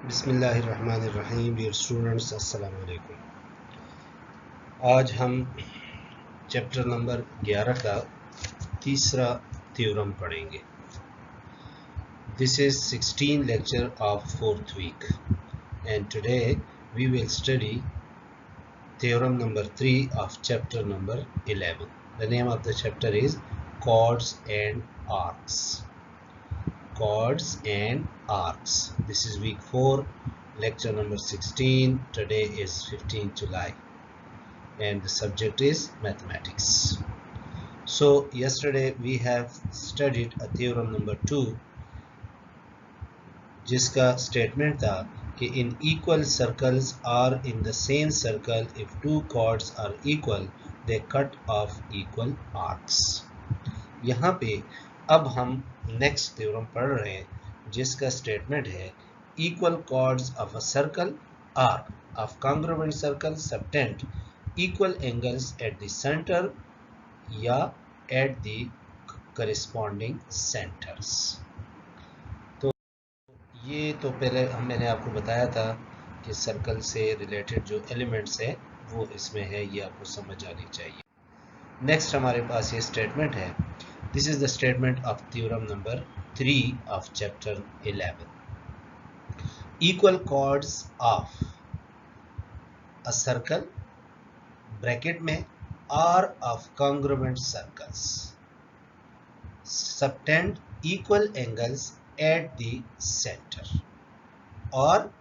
बिस्मिल्लाहिर्रहमानिर्रहीम। Dear students, अस्सलाम वालेकुम। आज हम चैप्टर नंबर 11 का तीसरा थ्योरम पढ़ेंगे। This is 16 lecture of 4th week and today we will study theorem number 3 of chapter number 11. The name of the chapter is chords and arcs. Chords and arcs. This is week 4, lecture number 16. Today is 15th July and the subject is mathematics. So yesterday we have studied a theorem number 2 जिसका statement था कि in equal circles are in the same circle if two chords are equal they cut off equal arcs. यहाँ पे अब हम next theorem पढ़ रहे हैं जिसका स्टेटमेंट है equal chords of a circle are of congruent circle subtend equal angles at the centre या एट द करिस्पॉन्डिंग सेंटर्स। तो ये तो पहले मैंने आपको बताया था कि सर्कल से रिलेटेड जो एलिमेंट्स है वो इसमें है, ये आपको समझ आनी चाहिए। नेक्स्ट हमारे पास ये स्टेटमेंट है। This is the statement of theorem number 3 of chapter 11. Equal chords of a circle bracket में are of congruent circles subtend equal angles at the center. और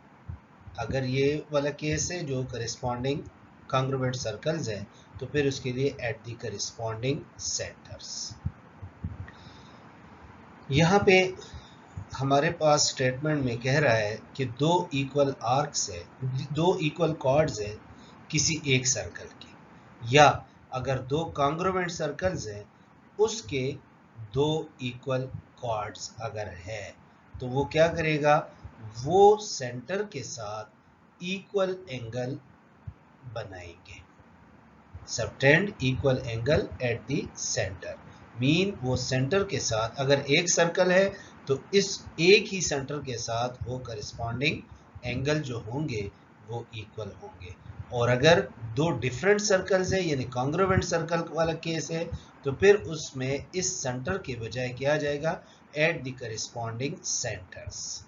अगर ये वाला केस है जो corresponding congruent circles है तो फिर उसके लिए at the corresponding centers. यहाँ पे हमारे पास स्टेटमेंट में कह रहा है कि दो इक्वल आर्क्स है, दो इक्वल कॉर्ड्स है किसी एक सर्कल की, या अगर दो कॉन्ग्रुएंट सर्कल्स हैं उसके दो इक्वल कॉर्ड्स अगर है तो वो क्या करेगा, वो सेंटर के साथ इक्वल एंगल बनाएंगे। Subtend equal angle eight the centre mean वो सेंटर के साथ, अगर एक सर्कल है तो इस एक ही सेंटर के साथ वो करस्पॉन्डिंग एंगल जो होंगे वो इक्वल होंगे। और अगर दो डिफरेंट सर्कल्स है यानी कॉन्ग्रुएंट सर्कल वाला केस है तो फिर उसमें इस सेंटर के बजाय क्या आ जाएगा, एट द करस्पॉन्डिंग सेंटर्स,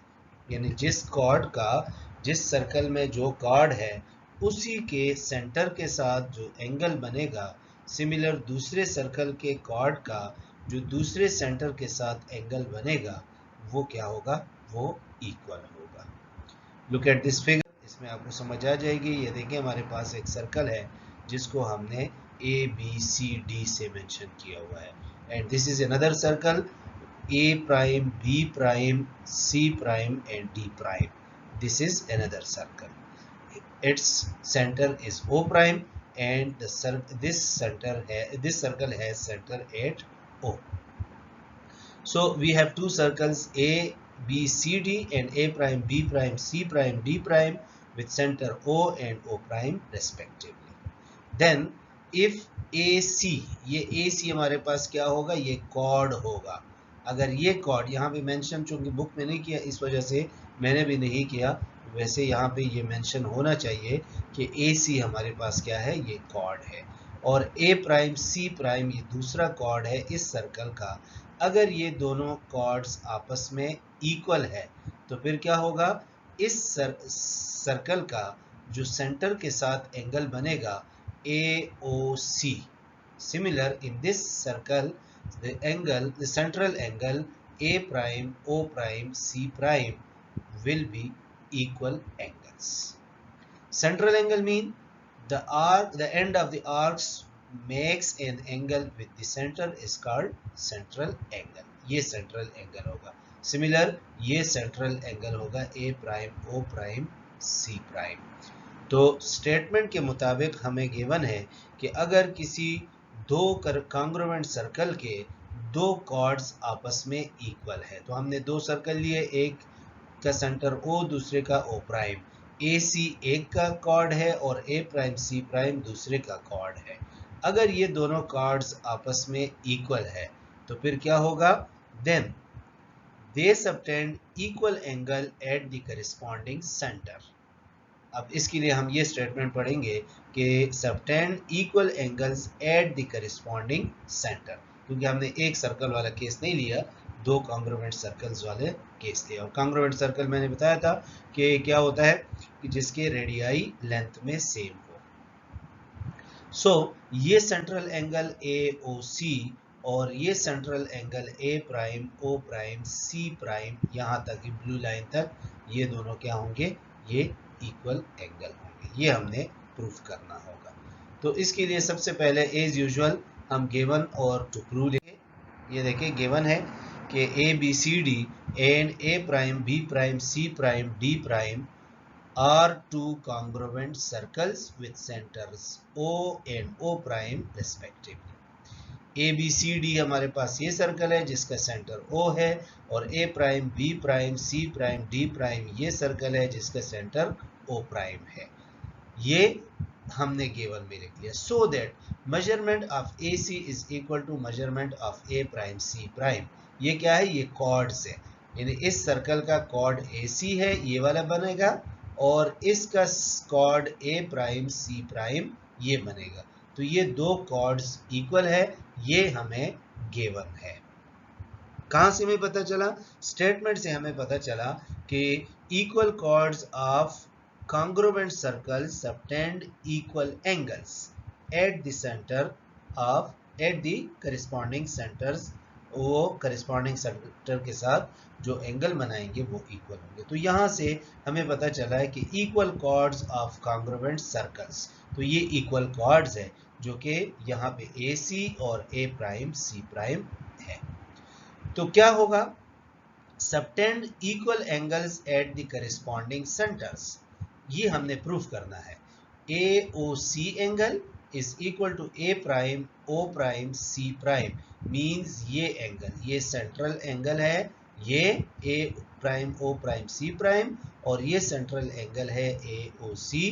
यानी जिस कॉर्ड का, जिस सर्कल में जो कॉर्ड है उसी के सेंटर के साथ जो एंगल बनेगा, सिमिलर दूसरे सर्कल के कॉर्ड का जो दूसरे सेंटर के साथ एंगल बनेगा वो क्या होगा, वो इक्वल होगा। लुक एट दिस फिगर, इसमें आपको समझ आ जाएगी। ये देखिए हमारे पास एक सर्कल है जिसको हमने ए बी सी डी से मेंशन किया हुआ है and this is another circle A prime B prime C prime and D prime. This is another circle. Its center is O prime and this circle has center at O. So we have two circles A B C D and A prime B prime C prime D prime with center O and O prime respectively. Then if AC, ये AC हमारे पास क्या होगा, ये cord होगा। अगर ये cord यहाँ पे मेंशन चूंकि बुक में नहीं किया इस वजह से मैंने भी नहीं किया, वैसे यहाँ पे ये मेंशन होना चाहिए कि AC हमारे पास क्या है, ये कॉर्ड है और A प्राइम C प्राइम ये दूसरा कॉर्ड है इस सर्कल का। अगर ये दोनों कॉर्ड्स आपस में इक्वल है तो फिर क्या होगा, इस सर्कल का जो सेंटर के साथ एंगल बनेगा AOC. Similar in this circle the central angle A prime O prime C prime will be equal angles. Central angle mean the end of the arcs makes an angle with the center is called central angle. ये central angle होगा. Similar ये central angle होगा A prime O prime C prime. तो statement के मुताबिक हमें given है कि अगर किसी दो कॉन्ग्रुएंट सर्कल के दो कॉर्ड्स आपस में इक्वल है, तो हमने दो सर्कल लिए, एक का सेंटर O दूसरे का O प्राइम, AC एक का कॉर्ड है और A प्राइम C प्राइम दूसरे का कॉर्ड है। अगर ये दोनों कॉर्ड्स आपस में इक्वल है तो फिर क्या होगा, then they subtend equal angle at the corresponding center. अब इसके लिए हम ये स्टेटमेंट पढ़ेंगे कि subtend equal angles at the corresponding centre, क्योंकि हमने एक सर्कल वाला केस नहीं लिया, दो कॉन्ग्रुएंट सर्कल्स वाले केस थे। और कॉन्ग्रुएंट सर्कल मैंने बताया था कि क्या होता है कि जिसके रेडियाई लेंथ में सेम हो। सो ये सेंट्रल एंगल AOC और ये central angle A prime O prime C prime यहाँ तक ब्लू लाइन तक, ये दोनों क्या होंगे, ये इक्वल एंगल होंगे। ये हमने प्रूफ करना होगा। तो इसके लिए सबसे पहले एज यूजुअल हम गिवन और टू प्रूव लिखें। ये देखिए गिवन है कि ABCD and A prime B prime C prime D prime are two congruent circles with centers O and O prime respectively. ABCD हमारे पास ये सर्कल है जिसका सेंटर O है, और A prime B prime C prime D prime ये circle है जिसका centre O prime है। ये हमने गिवन में लिख लिया। So that measurement of AC is equal to measurement of A prime C prime. ये क्या है, ये कॉर्ड्स है, यानी इस सर्कल का कॉर्ड AC है, ये वाला बनेगा, और इसका chord A prime C prime ये बनेगा। तो ये दो कॉर्ड्स इक्वल है, ये हमें गिवन है। कहां से हमें पता चला, स्टेटमेंट से हमें पता चला कि equal chords of congruent circles subtend equal angles at the center of at the corresponding centers, वो corresponding center के साथ जो एंगल बनाएंगे वो इक्वल होंगे। तो यहाँ से हमें पता चला है कि equal chords of congruent circles, तो ये इक्वल कॉर्ड्स है जो कि यहाँ पे AC और A प्राइम C प्राइम है। तो क्या होगा, subtend equal angles at the corresponding centres, ये हमने प्रूफ करना है। AOC angle is equal to A prime O prime C prime, means ये एंगल, ये सेंट्रल एंगल है, ये A prime O prime C prime, और ये सेंट्रल एंगल है AOC,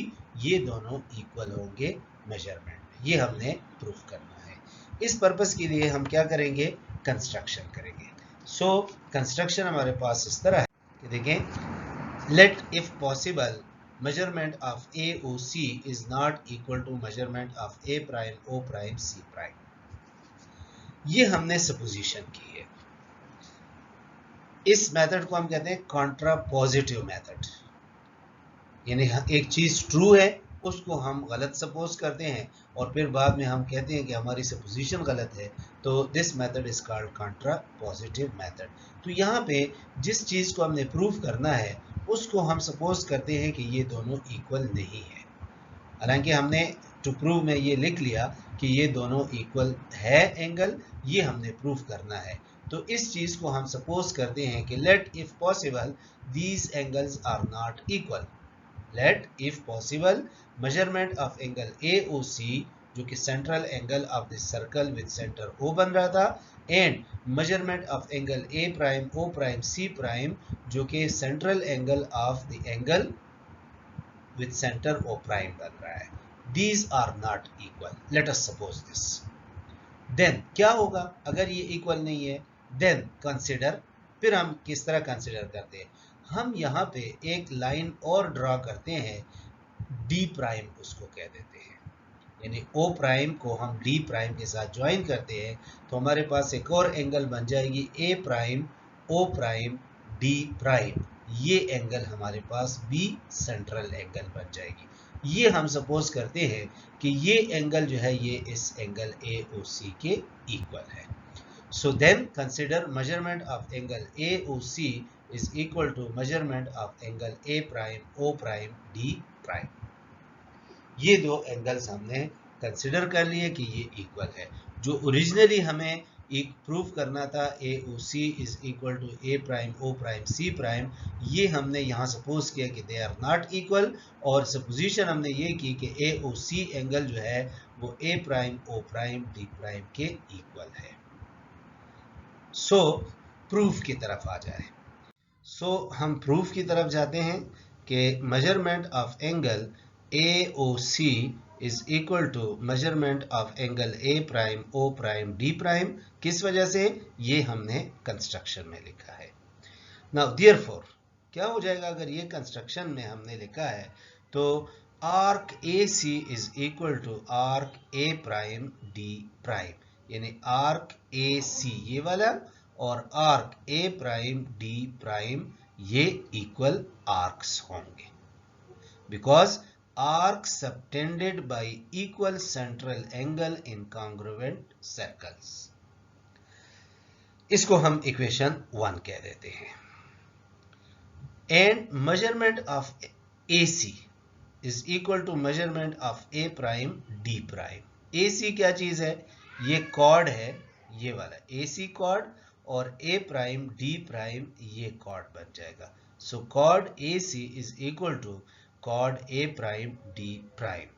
ये दोनों इक्वल होंगे मेजरमेंट में। ये हमने प्रूफ करना है। इस पर्पस के लिए हम क्या करेंगे, कंस्ट्रक्शन करेंगे। सो कंस्ट्रक्शन हमारे पास इस तरह है कि देखें, let if possible measurement of AOC is not equal to measurement of A prime O prime C prime। ये हमने सपोजिशन की है। इस मेथड को हम कहते हैं कॉन्ट्रापोजिटिव मेथड, यानी एक चीज ट्रू है उसको हम गलत सपोज करते हैं और फिर बाद में हम कहते हैं कि हमारी सपोजिशन गलत है, तो this method is called contrapositive method. तो यहाँ पे जिस चीज को हमने प्रूव करना है उसको हम सपोज करते हैं कि ये दोनों इक्वल नहीं है, हालांकि हमने टू प्रूव में ये लिख लिया कि ये दोनों इक्वल है एंगल, ये हमने प्रूव करना है। तो इस चीज को हम सपोज करते हैं कि let if possible these angles are not equal. Let if possible measurement of angle AOC, जो कि central angle of this circle with centre O बन रहा था, and measurement of angle A prime O prime C prime, जो कि central angle of the angle with centre O prime बन रहा है। These are not equal. Let us suppose this. Then क्या होगा अगर ये इक्वल नहीं है, then consider, फिर हम किस तरह कंसिडर करते हैं, हम यहाँ पे एक लाइन और ड्रॉ करते हैं, D प्राइम उसको कह देते हैं, यानी O प्राइम को हम D प्राइम के साथ ज्वाइन करते हैं, तो हमारे पास एक और एंगल बन जाएगी A prime O prime D prime, ये एंगल हमारे पास B सेंट्रल एंगल बन जाएगी। ये हम सपोज करते हैं कि ये एंगल जो है ये इस एंगल AOC के इक्वल है। So then consider measurement of angle AOC is equal to measurement of angle A prime O prime D prime. ये दो एंगल्स हमने कंसिडर कर लिए कि ये इक्वल है। जो ओरिजिनली हमें एक प्रूफ करना था AOC is equal to A prime O prime C prime, ये हमने यहाँ सपोज किया कि दे आर नॉट इक्वल, और सपोजिशन हमने ये की कि AOC एंगल जो है वो A prime O prime D prime के इक्वल है। सो प्रूफ की तरफ आ जाए। सो हम प्रूफ की तरफ जाते हैं कि measurement of angle AOC is equal to measurement of angle A prime O prime D prime. किस वजह से, ये हमने कंस्ट्रक्शन में लिखा है। नाउ देयरफॉर क्या हो जाएगा अगर ये कंस्ट्रक्शन में हमने लिखा है तो arc A C is equal to arc A prime D prime, यानी आर्क ए सी ये वाला और arc A prime D prime ये इक्वल आर्क्स होंगे, because arcs subtended by equal central angle in congruent circles। इसको हम equation 1 कह देते हैं। And measurement of AC is equal to measurement of A prime D prime. AC क्या चीज है? ये कॉर्ड है, ये वाला AC कॉर्ड, और A प्राइम D प्राइम ये कॉर्ड बन जाएगा। So chord AC is equal to chord A prime D prime.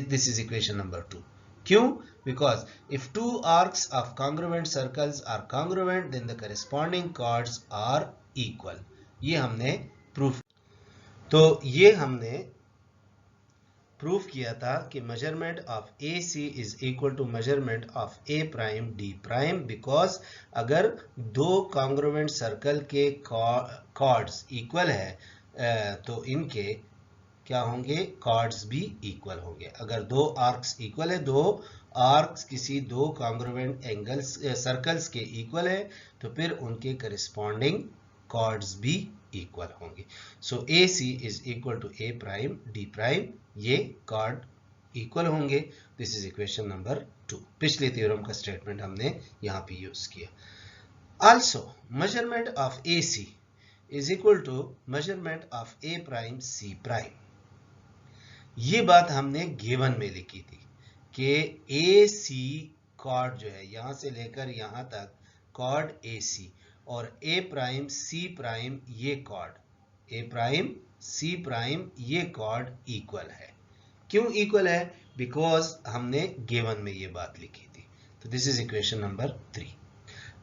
This is equation number 2. क्यों? Because if two arcs of congruent circles are congruent, then the corresponding chords are equal. ये हमने proof, तो ये हमने proof किया था कि measurement of AC is equal to measurement of A prime D prime, because अगर दो कॉन्ग्रुएंट सर्कल के कॉर्ड्स इक्वल है तो इनके क्या होंगे? कॉर्ड्स भी इक्वल होंगे। अगर दो आर्क्स इक्वल है, दो आर्क्स किसी दो कॉन्ग्रुएंट एंगल्स सर्कल्स के इक्वल है, तो फिर उनके करिस्पॉन्डिंग कॉर्ड्स भी इक्वल होंगे। So AC is equal to A prime D prime, ये कॉर्ड इक्वल होंगे। This is equation number 2। पिछले थ्योरम का स्टेटमेंट हमने यहाँ पे यूज किया। Also measurement of AC is equal to measurement of A prime C prime. ये बात हमने गिवन में लिखी थी कि AC कॉर्ड जो है यहां से लेकर यहां तक कॉर्ड AC और A प्राइम C प्राइम ये chord A prime C prime ये कॉर्ड इक्वल है। क्यों इक्वल है? बिकॉज हमने गिवन में ये बात लिखी थी। तो दिस इज इक्वेशन नंबर 3।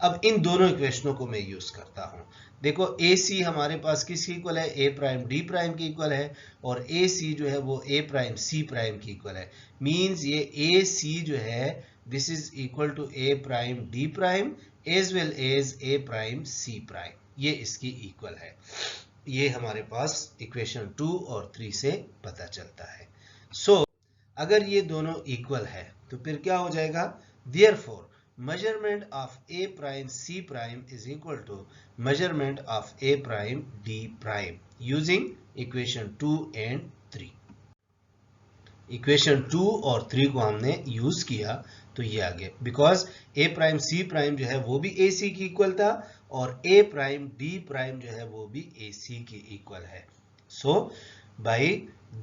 अब इन दोनों इक्वेशनों को मैं यूज करता हूं। देखो AC हमारे पास किसकी इक्वल है? A प्राइम D प्राइम की इक्वल है, और AC जो है वो A प्राइम C प्राइम की इक्वल है। मींस ये AC जो है this is equal to A prime D prime as well as A prime C prime, ये इसकी इक्वल है। ये हमारे पास इक्वेशन 2 और 3 से पता चलता है। सो अगर ये दोनों इक्वल है तो फिर क्या हो जाएगा? Therefore measurement of A prime C prime is equal to measurement of A prime D prime using equation 2 and 3। Equation 2 और 3 को हमने यूज किया तो ये आ गया, because A prime C prime जो है वो भी AC की इक्वल था और A प्राइम D प्राइम जो है वो भी AC की इक्वल है। सो by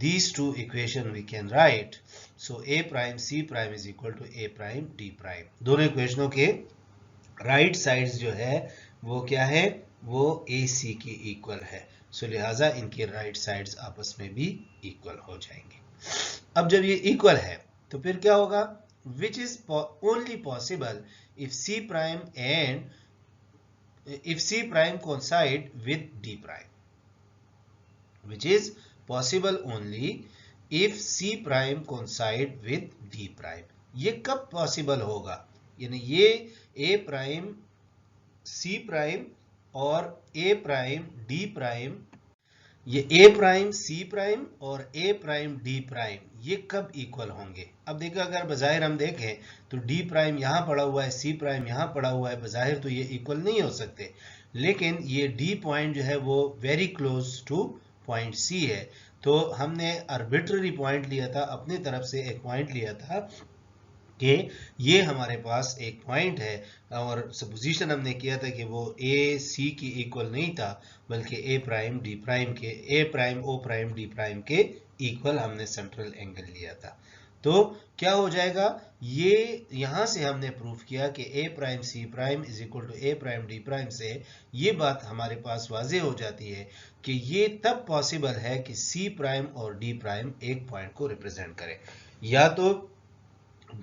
these two equation we can write, so A prime C prime is equal to A prime D prime। दोनों इक्वेशनों के राइट साइड्स जो है वो क्या है? वो AC की इक्वल है। सो लिहाजा इनके राइट साइड्स आपस में भी इक्वल हो जाएंगे। अब जब ये इक्वल है तो फिर क्या होगा? which is only possible if C prime coincide with D prime, which is possible only if C prime coincide with D prime। ये कब पॉसिबल होगा? यानी ये A प्राइम C प्राइम और A प्राइम D प्राइम, ये A prime C prime और A prime D prime ये कब इक्वल होंगे? अब देखो अगर बज़ाहिर हम देखें तो D प्राइम यहाँ पड़ा हुआ है, C प्राइम यहाँ पड़ा हुआ है, बज़ाहिर तो ये इक्वल नहीं हो सकते, लेकिन ये D पॉइंट जो है वो very close two point C है। तो हमने आर्बिट्ररी पॉइंट लिया था, अपनी तरफ से एक पॉइंट लिया था कि ये हमारे पास एक पॉइंट है, और सपोजिशन हमने किया था कि वो A C की इक्वल नहीं था बल्कि A प्राइम D प्राइम के, A prime O prime D prime के इक्वल हमने सेंट्रल एंगल लिया था। तो क्या हो जाएगा? ये यहां से हमने प्रूफ किया कि A prime C prime is equal to A prime D prime से ये बात हमारे पास वाजे हो जाती है कि ये तब पॉसिबल है कि C प्राइम और D प्राइम एक पॉइंट को रिप्रेजेंट करे, या तो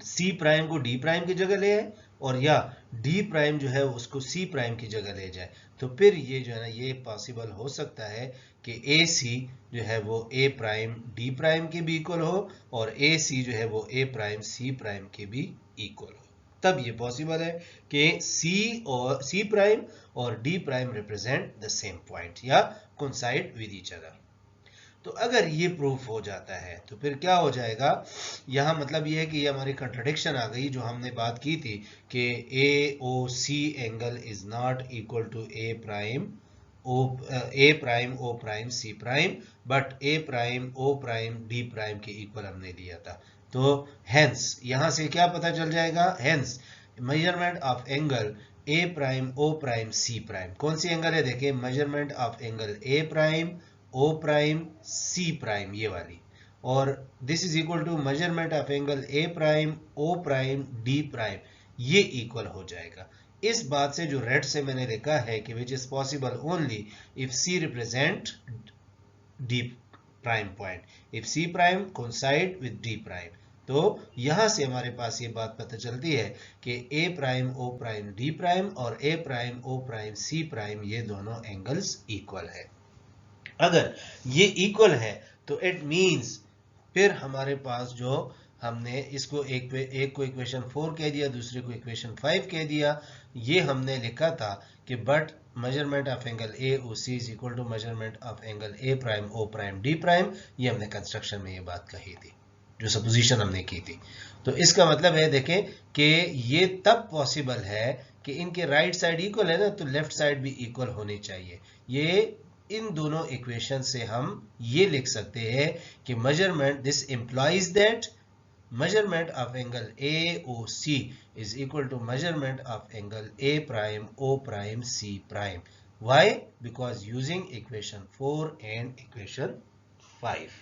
C प्राइम को D प्राइम की जगह ले आए और या D प्राइम जो है उसको C प्राइम की जगह ले जाए। तो फिर ये जो है ना ये पॉसिबल हो सकता है कि AC जो है वो A प्राइम D प्राइम के भी इक्वल हो और AC जो है वो A प्राइम C प्राइम के भी इक्वल हो। तब ये पॉसिबल है कि सी प्राइम और D prime represent the same point या कोइंसाइड विद ईच अदर। तो अगर ये प्रूफ हो जाता है तो फिर क्या हो जाएगा, यहाँ मतलब ये है कि ये हमारी कंट्रडिक्शन आ गई जो हमने बात की थी कि A O C angle is not equal to A prime O prime C prime, but A prime O prime D prime के इक्वल हमने लिया था। तो हेंस यहां से क्या पता चल जाएगा, hence measurement of angle A prime O prime C prime, कौन सी एंगल है देखिए, measurement of angle A prime O prime C prime ये वाली, और this is equal to measurement of angle A prime O prime D prime, ये equal हो जाएगा। इस बात से जो रेड से मैंने लिखा है कि which is possible only if C represent D prime point, if C prime coincide with D prime. तो यहां से हमारे पास ये बात पता चलती है कि A prime O prime D prime और A prime O prime C prime ये दोनों एंगल्स इक्वल है। अगर ये इक्वल है तो इट मींस फिर हमारे पास जो हमने इसको एक को इक्वेशन 4 कह दिया, दूसरे को इक्वेशन 5 कह दिया, ये हमने लिखा था कि but measurement of angle A O C is equal to measurement of angle A prime O prime D prime, ये हमने कंस्ट्रक्शन में ये बात कही थी, जो सपोजिशन हमने की थी। तो इसका मतलब है देखें कि ये तब पॉसिबल है कि इनके राइट साइड इक्वल है ना, तो लेफ्ट साइड भी इक्वल होनी चाहिए। ये इन दोनों इक्वेशन से हम ये लिख सकते हैं कि measurement, this implies that measurement of angle AOC is equal to measurement of angle A prime O prime C prime. Why? Because using equation 4 and equation 5.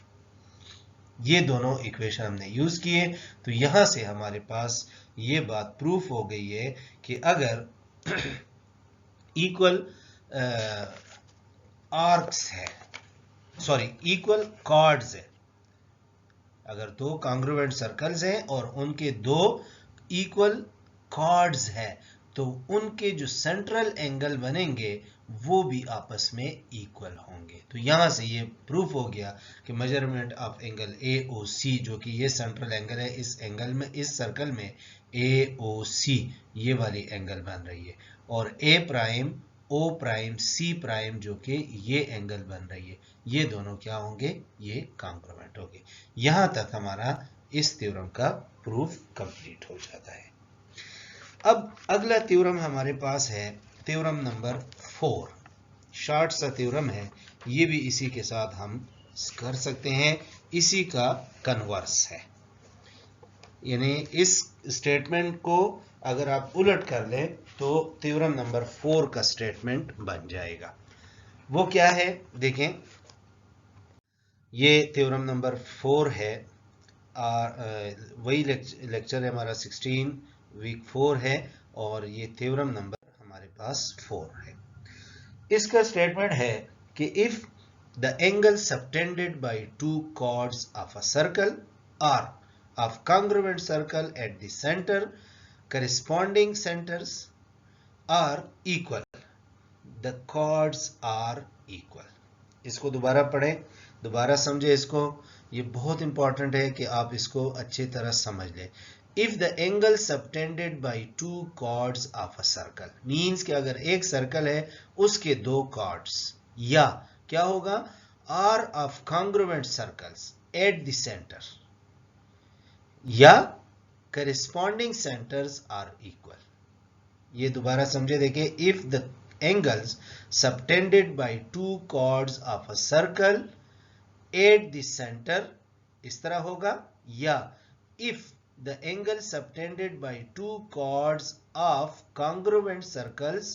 ये दोनों इक्वेशन हमने यूज किए, तो यहां से हमारे पास ये बात प्रूफ हो गई है कि अगर इक्वल आर्क्स है, सॉरी इक्वल कॉर्ड्स है, अगर दो कॉन्ग्रुएंट सर्कल्स हैं और उनके दो इक्वल कॉर्ड्स हैं तो उनके जो सेंट्रल एंगल बनेंगे वो भी आपस में इक्वल होंगे। तो यहां से ये प्रूफ हो गया कि measurement of angle A O सी, जो कि ये सेंट्रल एंगल है, इस एंगल में, इस सर्कल में ए ओ सी ये वाली एंगल बन रही है, और A prime O prime C prime जो कि ये एंगल बन रही है, ये दोनों क्या होंगे, ये कॉन्ग्रुएंट होंगे। यहां तक हमारा इस थ्योरम का प्रूफ कंप्लीट हो जाता है। अब अगला थ्योरम हमारे पास है थ्योरम नंबर 4, शॉर्ट सा थ्योरम है, ये भी इसी के साथ हम कर सकते हैं, इसी का कन्वर्स है, यानी इस स्टेटमेंट को अगर आप उलट कर लें तो थ्योरम नंबर 4 का स्टेटमेंट बन जाएगा। वो क्या है देखें, ये थ्योरम नंबर 4 है, वही लेक्चर है हमारा 16 वीक 4 है, और ये थ्योरम नंबर हमारे पास 4 है। इसका स्टेटमेंट है कि if the angle subtended by two chords of a circle are of congruent circle at the center, corresponding centers are equal, the chords are equal। इसको दोबारा पढ़ें, दोबारा समझे इसको, ये बहुत इंपॉर्टेंट है कि आप इसको अच्छी तरह समझ लें। If the angle subtended by two chords of a circle means कि अगर एक सर्कल है उसके दो chords, या क्या होगा, are of congruent circles at the center, या corresponding centers are equal। ये दोबारा समझे देखिए, if the angles subtended by two chords of a circle at the center इस तरह होगा, या if the angle subtended by two chords of congruent circles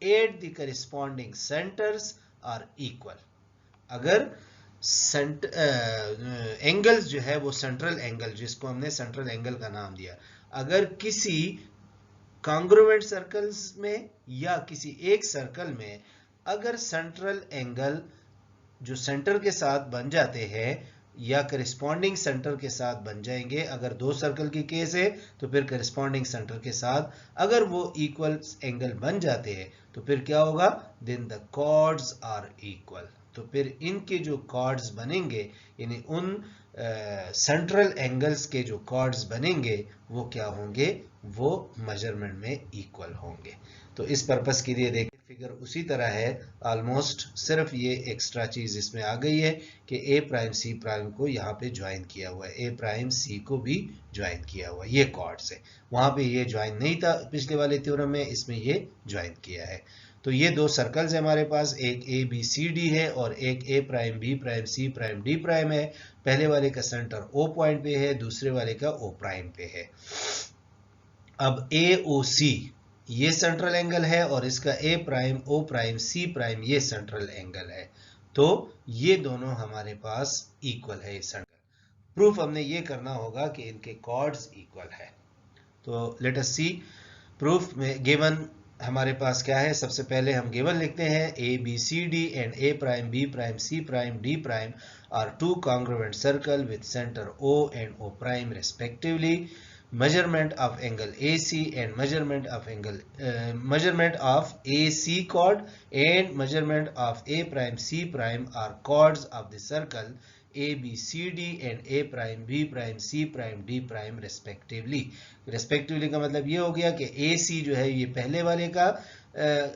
at the corresponding centers are equal। अगर angles जो है वो सेंट्रल एंगल, जिसको हमने सेंट्रल एंगल का नाम दिया, अगर किसी कॉन्ग्रुएंट सर्कल्स में या किसी एक सर्कल में अगर सेंट्रल एंगल जो सेंटर के साथ बन जाते हैं या करिस्पॉन्डिंग सेंटर के साथ बन जाएंगे, अगर दो सर्कल की केस है तो फिर करिस्पॉन्डिंग सेंटर के साथ अगर वो इक्वल एंगल बन जाते हैं तो फिर क्या होगा, then the chords are equal. तो फिर इनके जो कॉर्ड्स बनेंगे, यानी उन सेंट्रल एंगल्स के जो कॉर्ड्स बनेंगे वो क्या होंगे, वो मेजरमेंट में इक्वल होंगे। तो इस पर्पस के लिए देखिए फिगर उसी तरह है ऑलमोस्ट, सिर्फ ये एक्स्ट्रा चीज इसमें आ गई है कि ए प्राइम सी प्राइम को यहाँ पे ज्वाइन किया हुआ है, ए प्राइम सी को भी ज्वाइन किया हुआ है, ये कॉर्ड्स है। वहां पे ये ज्वाइन नहीं था पिछले वाले थ्योरम में, इसमें ये ज्वाइन किया है। तो ये दो सर्कल्स है हमारे पास, एक ए बी सी डी है और एक A prime B prime C prime D prime है। पहले वाले का सेंटर ओ पॉइंट पे है, दूसरे वाले का ओ प्राइम पे है। अब ए ओ सी ये सेंट्रल एंगल है और इसका A prime O prime C prime ये सेंट्रल एंगल है। तो ये दोनों हमारे पास इक्वल है इस सेंट्रल। प्रूफ हमने ये करना होगा कि इनके कॉर्ड्स इक्वल है। तो लेट अस सी प्रूफ में गिवन हमारे पास क्या है। सबसे पहले हम गिवन लिखते हैं A B C D and A prime B prime C prime D prime are two congruent circle with center O and O prime respectively. Measurement of angle AC and measurement of AC chord and measurement of A prime C prime are chords of the circle A B C D and A prime B prime C prime D prime respectively। respectively का मतलब ये हो गया कि AC जो है ये पहले वाले का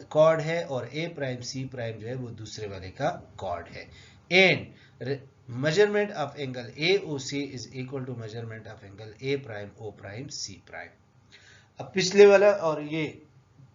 chord है और A prime C prime जो है वो दूसरे वाले का chord है। and measurement of angle AOC is equal to measurement of angle A prime O prime C prime। अब पिछले वाला और ये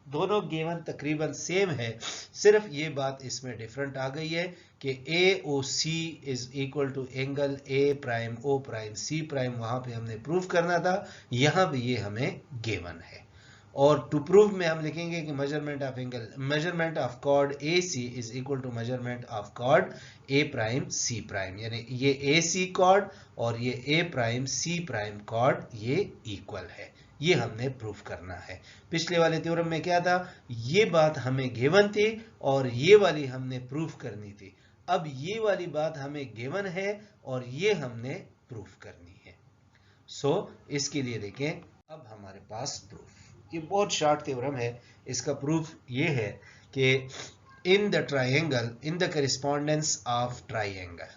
दोनों गिवन तकरीबन सेम है, सिर्फ ये बात इसमें डिफरेंट आ गई है कि AOC is equal to angle A prime O prime C prime, वहां पे हमने प्रूव करना था, यहां पे ये हमें गिवन है। और टू प्रूव में हम लिखेंगे कि measurement of chord AC is equal to measurement of chord A prime C prime, यानी ये AC कॉर्ड और ये A prime C prime chord ये इक्वल है। ये हमने प्रूफ करना है। पिछले वाले थ्योरम में क्या था, ये बात हमें गिवन थी और ये वाली हमने प्रूफ करनी थी। अब ये वाली बात हमें गिवन है और ये हमने प्रूफ करनी है। सो इसके लिए देखें अब हमारे पास प्रूफ, ये बहुत शॉर्ट थ्योरम है। इसका प्रूफ ये है कि in the triangle in the correspondence of triangle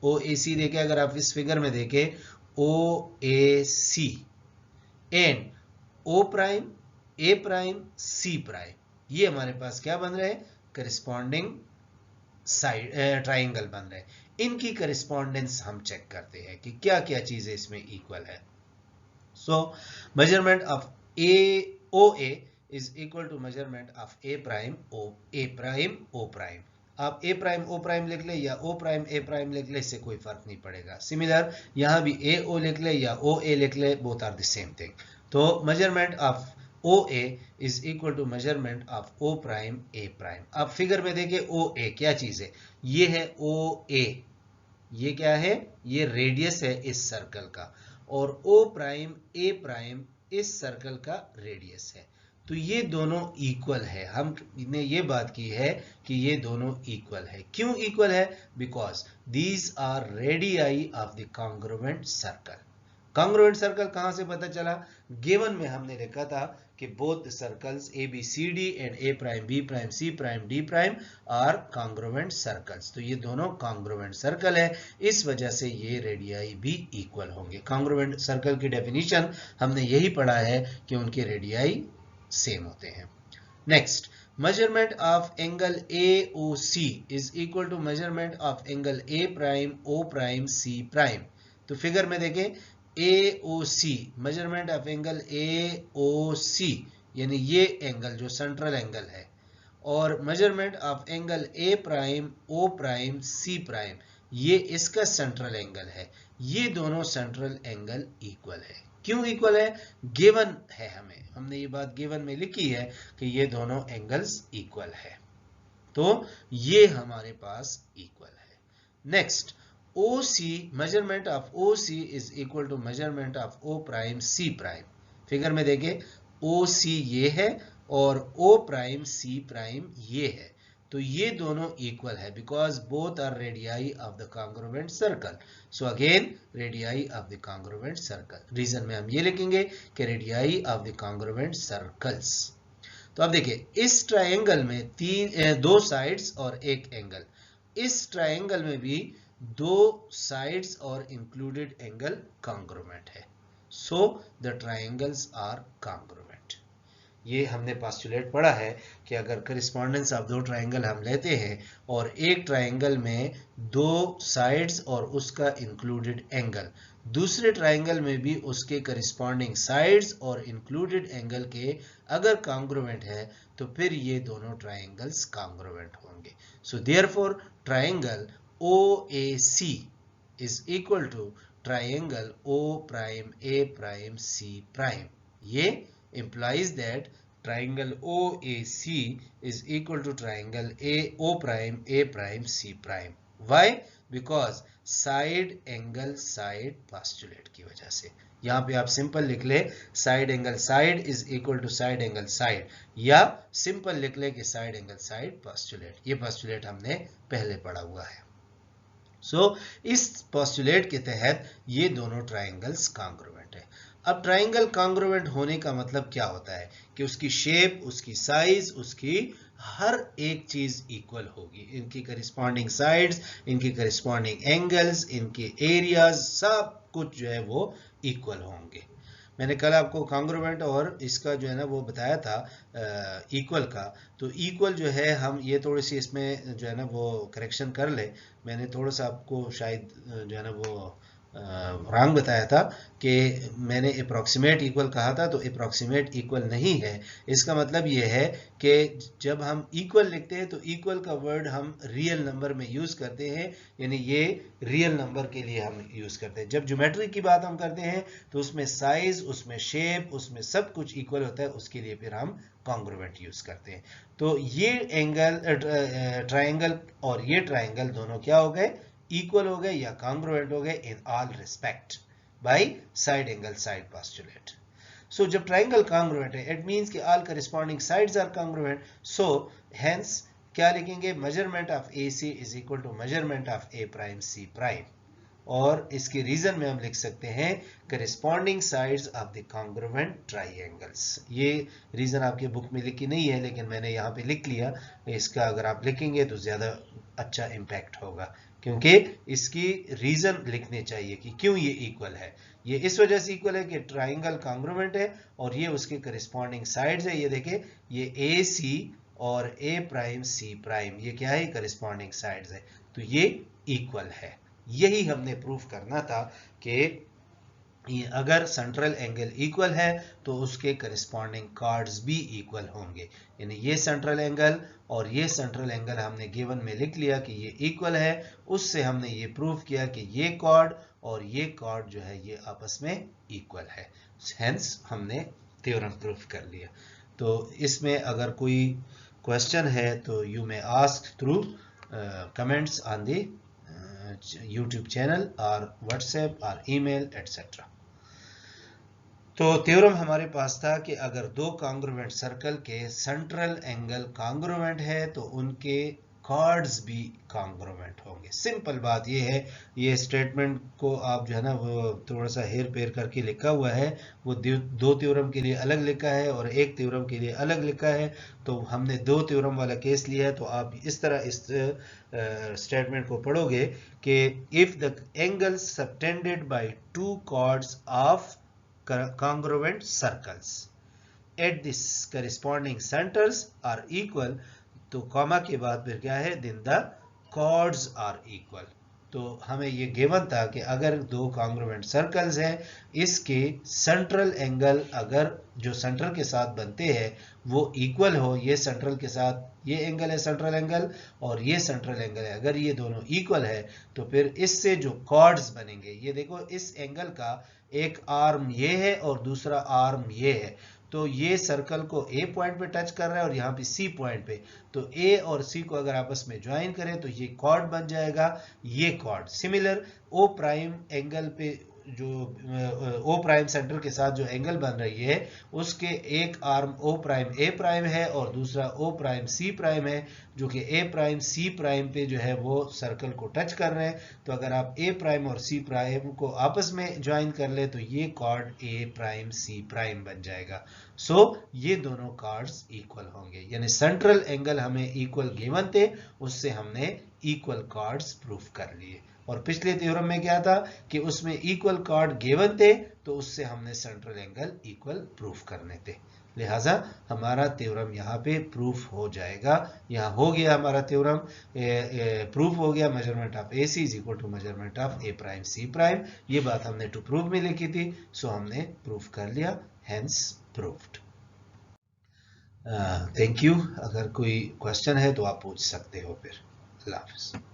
OAC देखें, अगर आप इस फिगर में देखें OAC and O prime A prime C prime, ये हमारे पास क्या बन रहे हैं, करिस्पॉन्डिंग साइड ट्राइंगल बन रहे हैं। इनकी करिस्पॉन्डेंस हम चेक करते हैं कि क्या क्या चीजें इसमें इक्वल है। So measurement of OA is equal to measurement of A prime O prime. आप A प्राइम O प्राइम लिख ले या O प्राइम A प्राइम लिख ले, इससे कोई फर्क नहीं पड़ेगा। सिमिलर यहां भी AO लिख ले या OA लिख ले, both are the same thing. तो measurement of OA is equal to measurement of O prime A prime। अब फिगर में देखिए OA क्या चीज है, ये है OA, ये क्या है, ये रेडियस है इस सर्कल का, और O प्राइम A प्राइम इस सर्कल का रेडियस है। तो ये दोनों इक्वल है। हमने ये बात की है कि ये दोनों इक्वल है। क्यों इक्वल है, because these are radii of the congruent circle. Congruent circle कहां से पता चला, गिवन में हमने लिखा था कि both circles ABCD and A prime B prime C prime D prime are congruent circles. तो ये दोनों कॉन्ग्रुएंट सर्कल है, इस वजह से ये रेडियाई भी इक्वल होंगे। कॉन्ग्रुएंट सर्कल की डेफिनेशन हमने यही पढ़ा है कि उनके रेडियाई सेम होते हैं। Next, measurement of angle AOC is equal to measurement of angle A prime O prime C prime। तो फिगर में देखें AOC measurement of angle AOC, यानी ये एंगल जो सेंट्रल एंगल है, और measurement of angle A prime O prime C prime, ये इसका सेंट्रल एंगल है। ये दोनों सेंट्रल एंगल इक्वल है। क्यों इक्वल है, गिवन है, हमने ये बात गिवन में लिखी है कि ये दोनों एंगल्स इक्वल है, तो ये हमारे पास इक्वल है। Next, OC measurement of OC is equal to measurement of O prime C prime. Figure में देखें OC ये है और O प्राइम C प्राइम ये है, तो ये दोनों इक्वल है because both are radii of the congruent circle. So again radii of the congruent circle, reason में हम ये लिखेंगे कि radii of the congruent circles. तो अब देखिए इस ट्रायंगल में दो साइड्स और एक एंगल, इस ट्रायंगल में भी दो साइड्स और इंक्लूडेड एंगल कॉन्ग्रुएंट है, so the triangles are congruent. ये हमने पोस्टुलेट पढ़ा है कि अगर करिस्पॉन्डेंस ऑफ दो ट्रायंगल हम लेते हैं और एक ट्रायंगल में दो साइड्स और उसका इंक्लूडेड एंगल, दूसरे ट्रायंगल में भी उसके करिस्पॉन्डिंग साइड्स और इंक्लूडेड एंगल के अगर कॉन्ग्रुएंट है तो फिर ये दोनों ट्रायंगल्स कॉन्ग्रुएंट होंगे। So therefore triangle OAC is equal to triangle O prime A prime C prime। ये implies that triangle OAC is equal to triangle O prime A prime C prime। Why? Because side angle side postulate की वजह से। यहाँ पे आप simple लिख ले side angle side is equal to side angle side, या सिंपल लिख ले कि साइड एंगल साइड पोस्टुलेट। ये पोस्टुलेट हमने पहले पढ़ा हुआ है। सो इस पोस्टुलेट के तहत ये दोनों ट्रायंगल्स कॉन्ग्रुएंट है। अब ट्रायंगल कॉन्ग्रुएंट होने का मतलब क्या होता है कि उसकी शेप, उसकी साइज, उसकी हर एक चीज इक्वल होगी, इनकी करिस्पॉन्डिंग साइड्स, इनकी करिस्पॉन्डिंग एंगल्स, इनके एरियाज, सब कुछ जो है वो इक्वल होंगे। मैंने कल आपको कॉन्ग्रुएंट और इसका जो है ना वो बताया था इक्वल का। तो इक्वल जो है हम ये थोड़ी सी इसमें जो है ना वो करेक्शन कर ले, मैंने थोड़ा सा आपको शायद जो है ना वो रॉन्ग बताया था कि मैंने अप्रॉक्सीमेट इक्वल कहा था, तो अप्रॉक्सीमेट इक्वल नहीं है। इसका मतलब ये है कि जब हम इक्वल लिखते हैं तो इक्वल का वर्ड हम रियल नंबर में यूज करते हैं, यानी ये रियल नंबर के लिए हम यूज करते हैं। जब ज्योमेट्री की बात हम करते हैं तो उसमें साइज, उसमें शेप, उसमें सब कुछ इक्वल होता है, उसके लिए फिर हम कॉन्ग्रुएंट यूज करते हैं। तो ये एंगल ट्रायंगल और ये ट्रायंगल दोनों क्या हो गए, इक्वल हो गए या कॉन्ग्रुएंट हो गए in all respect by side angle side postulate. So जब ट्रायंगल कॉन्ग्रुएंट है इट मींस कि all corresponding sides are congruent. So hence क्या लिखेंगे, measurement of AC is equal to measurement of A prime C prime, और इसके reason में हम लिख सकते हैं corresponding sides of the congruent triangles. ये रीजन आपके बुक में लिखी नहीं है लेकिन मैंने यहाँ पे लिख लिया। इसका अगर आप लिखेंगे तो ज्यादा अच्छा इम्पैक्ट होगा, क्योंकि इसकी रीजन लिखने चाहिए कि क्यों ये इक्वल है। ये इस वजह से इक्वल है कि ट्रायंगल कॉन्ग्रुएंट है और ये उसके करिस्पॉन्डिंग साइड्स है। ये देखिए ये AC और A प्राइम C प्राइम ये क्या है, करिस्पॉन्डिंग साइड्स है, तो ये इक्वल है। यही हमने प्रूफ करना था कि अगर सेंट्रल एंगल इक्वल है तो उसके करिस्पॉन्डिंग कॉर्ड्स भी इक्वल होंगे, यानी ये सेंट्रल एंगल और ये सेंट्रल एंगल हमने गिवन में लिख लिया कि ये इक्वल है। उससे हमने ये प्रूफ किया कि ये कॉर्ड और ये कॉर्ड जो है ये आपस में इक्वल है, हेंस हमने थ्योरम प्रूफ कर लिया। तो इसमें अगर कोई क्वेश्चन है तो you may ask through comments on the YouTube channel or WhatsApp or email etc। तो थ्योरम हमारे पास था कि अगर दो कॉन्ग्रुएंट सर्कल के सेंट्रल एंगल कॉन्ग्रुएंट है तो उनके कॉर्ड्स भी कॉन्ग्रुएंट होंगे। सिंपल बात ये है, ये स्टेटमेंट को आप जो है ना वो थोड़ा सा हेर फेर करके लिखा हुआ है, वो दो थ्योरम के लिए अलग लिखा है और एक थ्योरम के लिए अलग लिखा है। तो हमने दो थ्योरम वाला केस लिया है, तो आप इस तरह इस स्टेटमेंट को पढ़ोगे कि if the angle subtended by two chords of congruent circles at the corresponding centers are equal, तो कॉमा के बाद फिर क्या है, then the chords are equal। तो हमें ये गिवन था कि अगर दो कॉन्ग्रुएंट सर्कल्स हैं, इसके सेंट्रल एंगल अगर जो सेंट्रल के साथ बनते हैं वो इक्वल हो, ये सेंट्रल के साथ ये एंगल है सेंट्रल एंगल और ये सेंट्रल एंगल है, अगर ये दोनों इक्वल है तो फिर इससे जो कॉर्ड्स बनेंगे, ये देखो इस एंगल का एक आर्म ये है और दूसरा आर्म ये है, तो ये सर्कल को A पॉइंट पे टच कर रहा है और यहाँ पे C पॉइंट पे, तो A और C को अगर आपस में ज्वाइन करें तो ये कॉर्ड बन जाएगा, ये chord. Similar O prime angle पे जो ओ प्राइम सेंटर के साथ जो एंगल बन रही है उसके एक आर्म ओ प्राइम ए प्राइम है और दूसरा ओ प्राइम सी प्राइम है, जो कि ए प्राइम सी प्राइम पे जो है वो सर्कल को टच कर रहे हैं। तो अगर आप ए प्राइम और सी प्राइम को आपस में ज्वाइन कर ले तो ये chord A prime C prime बन जाएगा। सो ये दोनों कॉर्ड्स इक्वल होंगे, यानी सेंट्रल एंगल हमें इक्वल गिवन थे, उससे हमने इक्वल कॉर्ड्स प्रूफ कर लिए। और पिछले थ्योरम में क्या था कि उसमें इक्वल कॉर्ड गिवन थे तो उससे हमने सेंट्रल एंगल इक्वल प्रूफ करने थे। लिहाजा हमारा थ्योरम यहाँ पे प्रूफ हो जाएगा। यहाँ हो गया हमारा थ्योरम प्रूफ हो गया, measurement of A C is equal to measurement of A prime C prime. ये बात हमने टू प्रूफ में लिखी थी, सो हमने प्रूफ कर लिया, हेंस प्रूफ्ड। Thank you. अगर कोई क्वेश्चन है तो आप पूछ सकते हो फिर। अल्लाह हाफिज़।